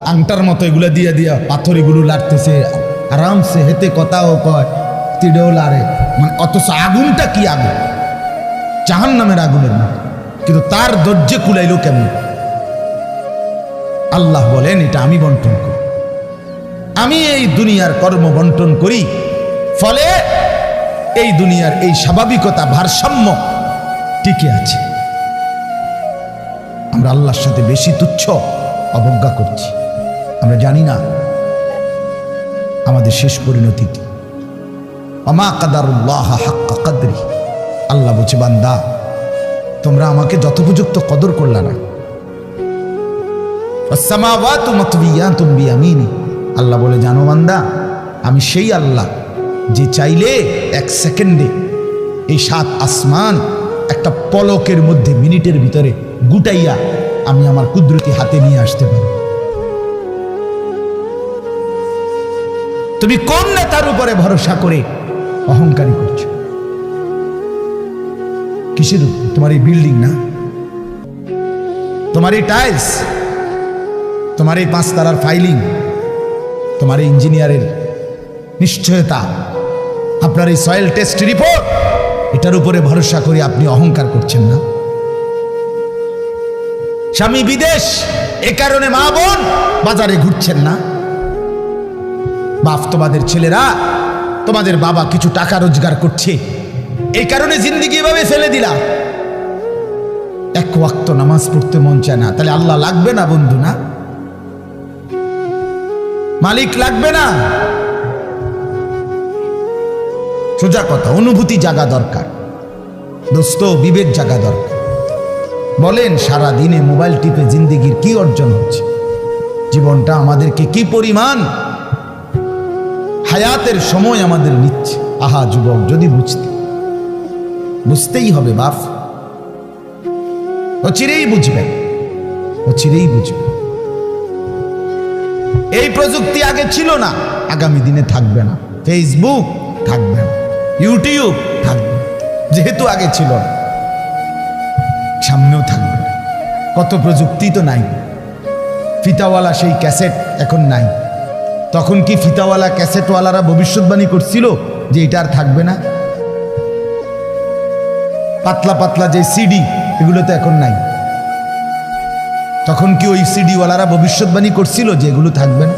আংটার মতো এগুলা দিয়া দিয়া পাথর এগুলো লাড়তেছে আরামসে, হেতে কথাও কয়, তিড়েও লাড়ে, মানে অথচ আগুনটা কি আগুন, জাহান্নামের আগুনের মতো, কিন্তু তার ধৈর্যে কুলাইলো কেমন? আল্লাহ বলেন এটা আমি বন্টন করি, আমি এই দুনিয়ার কর্ম বন্টন করি, ফলে এই দুনিয়ার এই স্বাভাবিকতা ভারসাম্য টিকে আছে। আমরা আল্লাহর সাথে বেশি তুচ্ছ অবজ্ঞা করছি, আমরা জানি না আমাদের শেষ পরিণতি কি। ওমা কাদারুল্লাহ হাক্কা কদরি, আল্লাহ বলছে বান্দা তোমরা আমাকে যথোপযুক্ত কদর করলা না। আসসামাওয়াতু মাতবিয়াতুম বিয়ামিনি, আল্লাহ বলে জানো বান্দা আমি সেই আল্লাহ যে চাইলে এক সেকেন্ডে এই 7 আসমান একটা পলকের মধ্যে মিনিটের ভিতরে গুটাইয়া আমি আমার কুদরতি হাতে নিয়ে আসতে পারি। তুমি কোন নেতার উপরে ভরসা করে অহংকারী করছো? কিসের উপর? তোমার এই বিল্ডিং না, তোমার এই টাইলস, তোমার এই 5 তারার ফাইলিং, তোমার এই ইঞ্জিনিয়ারের নিশ্চয়তা, আপনার এই সয়েল টেস্ট রিপোর্ট, এটার উপরে ভরসা করে আপনি অহংকার করছেন না? স্বামী বিদেশ, এ কারণে মা বোন বাজারে ঘুরছেন না? বাস্তবাদের ছেলেরা, তোমাদের বাবা কিছু টাকা রোজগার করছে, এই কারণে জিন্দেগি এভাবে ফেলে দিলা। এক ওয়াক্ত নামাজ পড়তে মন চায় না, তাহলে আল্লাহ লাগবে না বন্ধু? না মালিক লাগবে না? সোজা কথা, অনুভূতি জাগা দরকার দোস্ত, বিবেক জাগা দরকার। বলেন সারা দিনে মোবাইল টিপে জিন্দেগির কি অর্জন হচ্ছে? জীবনটা আমাদেরকে কি পরিমাণ হায়াতের সময় আমাদের নিচ্ছে। আহা যুবক, যদি বুঝতেই হবে বাপ, অচিরেই বুঝবেন, অচিরেই বুঝবেন। এই প্রযুক্তি আগে ছিল না, আগামী দিনে থাকবে না। ফেসবুক থাকবে না, ইউটিউব থাকবে না, যেহেতু আগে ছিল না, সামনেও থাকবে না। কত প্রযুক্তি তো নাই। ফিতাওয়ালা সেই ক্যাসেট এখন নাই। তখন কি ফিতাওয়ালা ক্যাসেটওয়ালারা ভবিষ্যৎবাণী করছিল যে এটা আর থাকবে না? পাতলা পাতলা যে সিডি, এগুলো তো এখন নাই। তখন কি ওই সিডিওয়ালারা ভবিষ্যৎবাণী করছিল যে এগুলো থাকবে না?